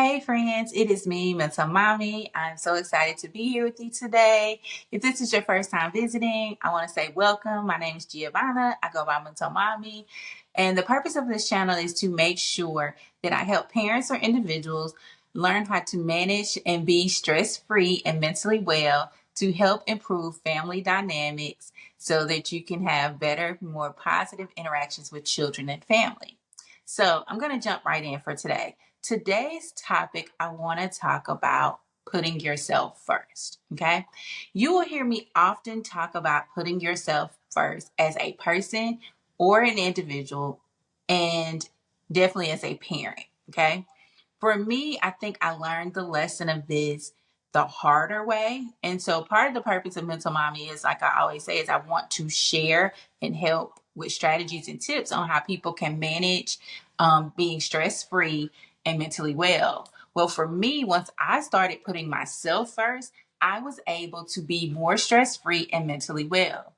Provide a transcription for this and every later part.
Hey friends, it is me, MentalMommie. I'm so excited to be here with you today. If this is your first time visiting, I want to say welcome. My name is Giovanna. I go by MentalMommie. And the purpose of this channel is to make sure that I help parents or individuals learn how to manage and be stress-free and mentally well to help improve family dynamics so that you can have better, more positive interactions with children and family. So I'm going to jump right in for today. Today's topic, I want to talk about putting yourself first. Okay. You will hear me often talk about putting yourself first as a person or an individual, and definitely as a parent. Okay. For me, I think I learned the lesson of this the harder way. And so part of the purpose of MentalMommie is, like I always say, is I want to share and help with strategies and tips on how people can manage being stress-free and mentally well. Well, for me, once I started putting myself first, I was able to be more stress-free and mentally well.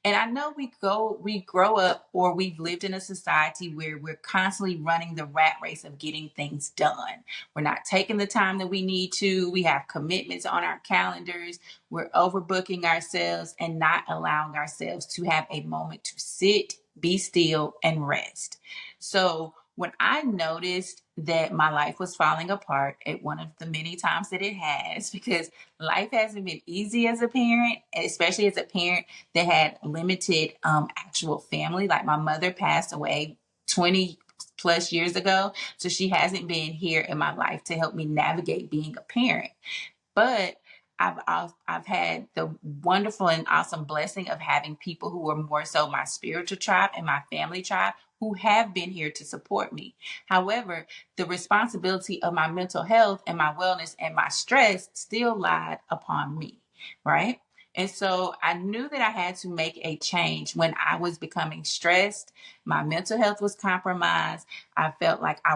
And I know we grow up, or we've lived in a society where we're constantly running the rat race of getting things done. We're not taking the time that we need to. We have commitments on our calendars. We're overbooking ourselves and not allowing ourselves to have a moment to sit, be still, and rest. So when I noticed that my life was falling apart at one of the many times that it has, because life hasn't been easy as a parent, especially as a parent that had limited actual family. Like, my mother passed away 20 plus years ago, so she hasn't been here in my life to help me navigate being a parent. But I've had the wonderful and awesome blessing of having people who are more so my spiritual tribe and my family tribe who have been here to support me. However, the responsibility of my mental health and my wellness and my stress still lied upon me, right? And so I knew that I had to make a change when I was becoming stressed. My mental health was compromised. I felt like I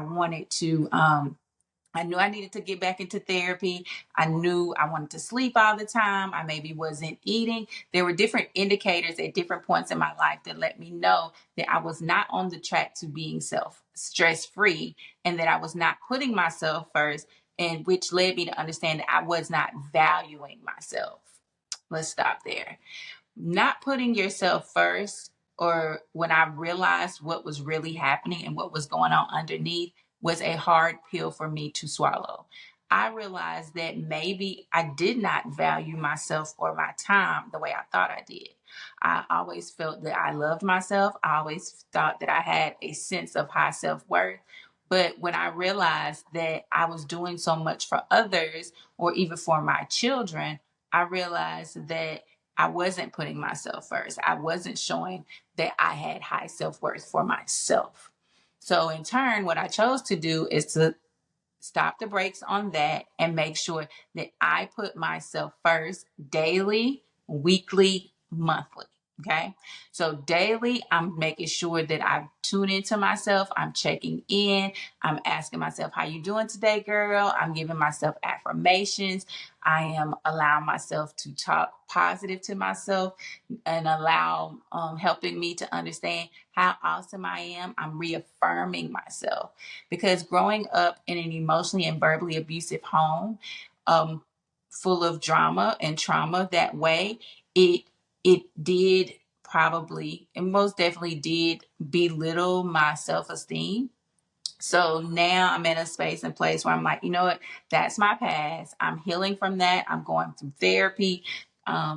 knew I needed to get back into therapy. I knew I wanted to sleep all the time. I maybe wasn't eating. There were different indicators at different points in my life that let me know that I was not on the track to being stress free, and that I was not putting myself first, and which led me to understand that I was not valuing myself. Let's stop there. Not putting yourself first, or when I realized what was really happening and what was going on underneath, was a hard pill for me to swallow. I realized that maybe I did not value myself or my time the way I thought I did. I always felt that I loved myself. I always thought that I had a sense of high self-worth. But when I realized that I was doing so much for others, or even for my children, I realized that I wasn't putting myself first. I wasn't showing that I had high self-worth for myself. So in turn, what I chose to do is to stop the brakes on that and make sure that I put myself first daily, weekly, monthly. Okay. So daily, I'm making sure that I tune into myself. I'm checking in. I'm asking myself, how you doing today, girl? I'm giving myself affirmations. I am allowing myself to talk positive to myself and allow helping me to understand how awesome I am. I'm reaffirming myself, because growing up in an emotionally and verbally abusive home, um, full of drama and trauma that way, it it did probably, and most definitely did, belittle my self-esteem. So now I'm in a space and place where I'm like, you know what? That's my past. I'm healing from that. I'm going through therapy.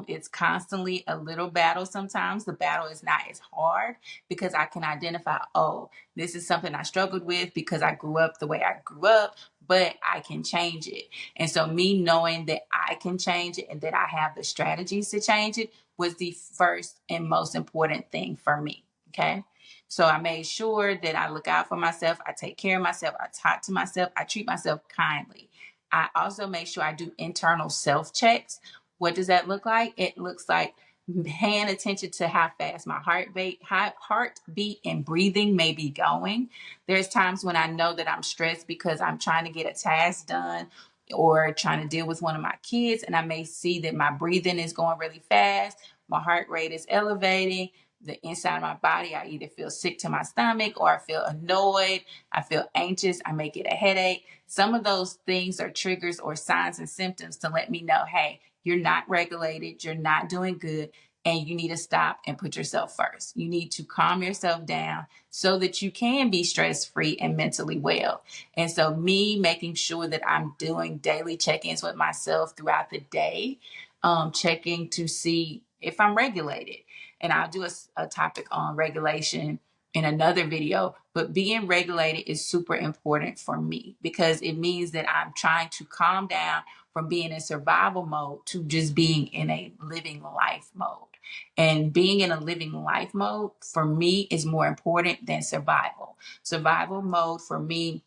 It's constantly a little battle sometimes. The battle is not as hard because I can identify, oh, this is something I struggled with because I grew up the way I grew up, but I can change it. And so me knowing that I can change it and that I have the strategies to change it was the first and most important thing for me. Okay. So I made sure that I look out for myself. I take care of myself. I talk to myself. I treat myself kindly. I also make sure I do internal self checks. What does that look like? It looks like paying attention to how fast my heartbeat and breathing may be going. There's times when I know that I'm stressed because I'm trying to get a task done or trying to deal with one of my kids, and I may see that my breathing is going really fast. My heart rate is elevating. the inside of my body, I either feel sick to my stomach, or I feel annoyed, I feel anxious, I may get a headache. Some of those things are triggers or signs and symptoms to let me know, hey, you're not regulated, you're not doing good, and you need to stop and put yourself first. You need to calm yourself down so that you can be stress-free and mentally well. And so me making sure that I'm doing daily check-ins with myself throughout the day, checking to see if I'm regulated. And I'll do a topic on regulation in another video, but being regulated is super important for me because it means that I'm trying to calm down from being in survival mode to just being in a living life mode. And being in a living life mode for me is more important than survival. Survival mode for me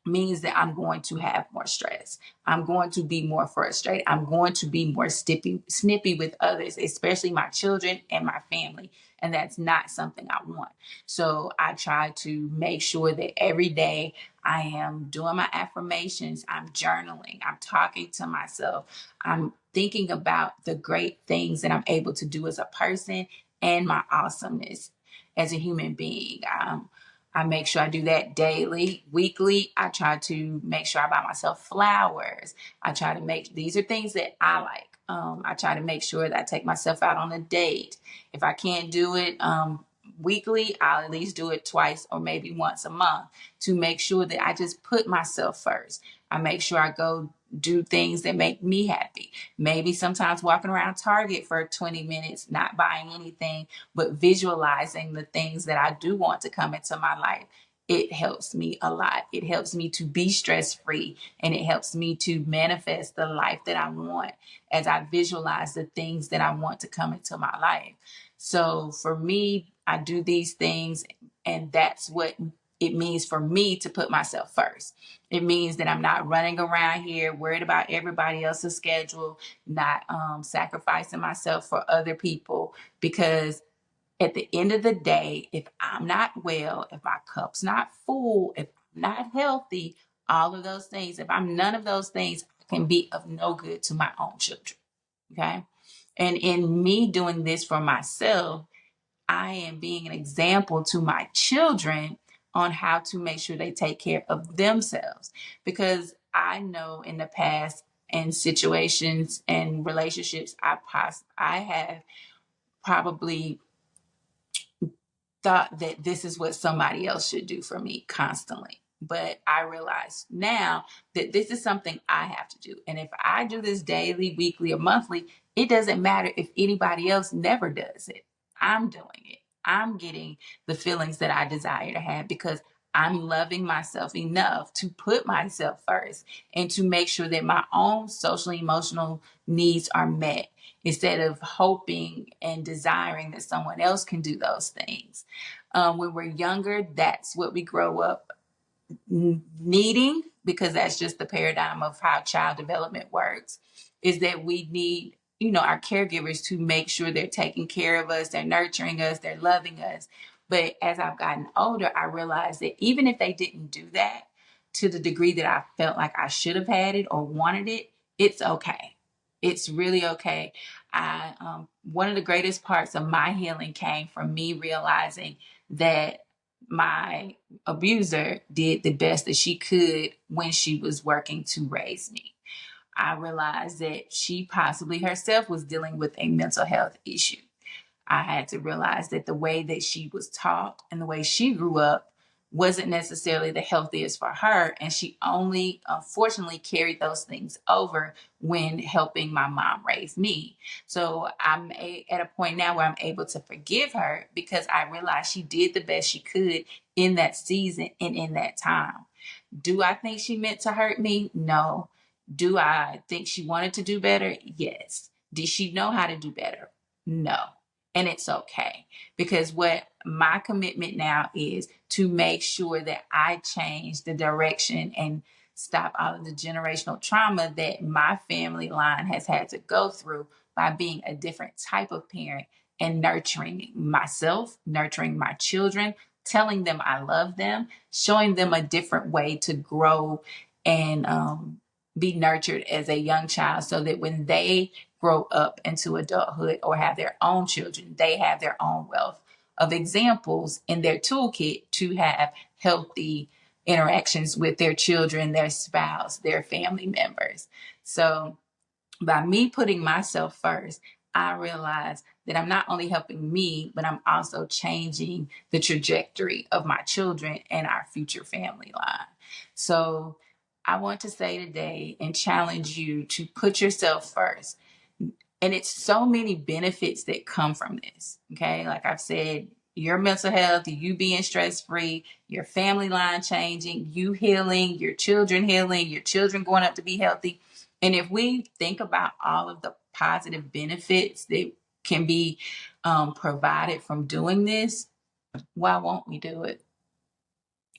means that I'm going to have more stress. I'm going to be more frustrated. I'm going to be more snippy with others, especially my children and my family. And that's not something I want. So I try to make sure that every day I am doing my affirmations, I'm journaling, I'm talking to myself, I'm thinking about the great things that I'm able to do as a person and my awesomeness as a human being. I make sure I do that daily, weekly. I try to make sure I buy myself flowers. I try to make, these are things that I like. I try to make sure that I take myself out on a date. If I can't do it weekly, I'll at least do it twice or maybe once a month to make sure that I just put myself first. I make sure I go do things that make me happy. Maybe sometimes walking around Target for 20 minutes, not buying anything, but visualizing the things that I do want to come into my life. It helps me a lot. It helps me to be stress-free, and it helps me to manifest the life that I want as I visualize the things that I want to come into my life. So for me, I do these things, and that's what it means for me to put myself first. It means that I'm not running around here worried about everybody else's schedule, not sacrificing myself for other people, because at the end of the day, if I'm not well, if my cup's not full, if I'm not healthy, all of those things, if I'm none of those things, I can be of no good to my own children. Okay. And in me doing this for myself, I am being an example to my children on how to make sure they take care of themselves. Because I know in the past and situations and relationships I have probably thought that this is what somebody else should do for me constantly. But I realize now that this is something I have to do. And if I do this daily, weekly, or monthly, it doesn't matter if anybody else never does it. I'm doing it. I'm getting the feelings that I desire to have because I'm loving myself enough to put myself first and to make sure that my own social emotional needs are met instead of hoping and desiring that someone else can do those things. When we're younger, that's what we grow up needing, because that's just the paradigm of how child development works, is that we need, our caregivers to make sure they're taking care of us, they're nurturing us, they're loving us. But as I've gotten older, I realized that even if they didn't do that to the degree that I felt like I should have had it or wanted it, it's okay. It's really okay. One of the greatest parts of my healing came from me realizing that my abuser did the best that she could when she was working to raise me. I realized that she possibly herself was dealing with a mental health issue. I had to realize that the way that she was taught and the way she grew up wasn't necessarily the healthiest for her. And she only, unfortunately, carried those things over when helping my mom raise me. So I'm at a point now where I'm able to forgive her because I realized she did the best she could in that season and in that time. Do I think she meant to hurt me? No. Do I think she wanted to do better? Yes. Did she know how to do better? No. And it's okay, because what my commitment now is to make sure that I change the direction and stop all of the generational trauma that my family line has had to go through by being a different type of parent and nurturing myself, nurturing my children, telling them I love them, showing them a different way to grow and be nurtured as a young child so that when they grow up into adulthood or have their own children, they have their own wealth of examples in their toolkit to have healthy interactions with their children, their spouse, their family members. So by me putting myself first, I realize that I'm not only helping me, but I'm also changing the trajectory of my children and our future family line. So I want to say today and challenge you to put yourself first. And it's so many benefits that come from this. Okay. Like I've said, your mental health, you being stress free, your family line changing, you healing, your children growing up to be healthy. And if we think about all of the positive benefits that can be provided from doing this, why won't we do it?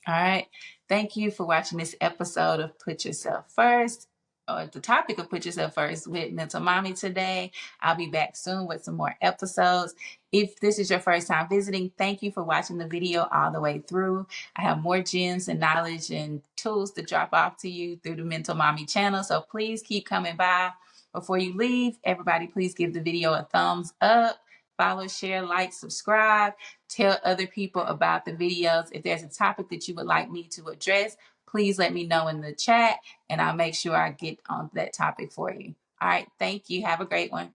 All right. Thank you for watching this episode of Put Yourself First, or the topic of Put Yourself First with Mental Mommy today. I'll be back soon with some more episodes. If this is your first time visiting, thank you for watching the video all the way through. I have more gems and knowledge and tools to drop off to you through the Mental Mommy channel. So please keep coming by. Before you leave, everybody, please give the video a thumbs up. Follow, share, like, subscribe. Tell other people about the videos. If there's a topic that you would like me to address, please let me know in the chat and I'll make sure I get on that topic for you. All right. Thank you. Have a great one.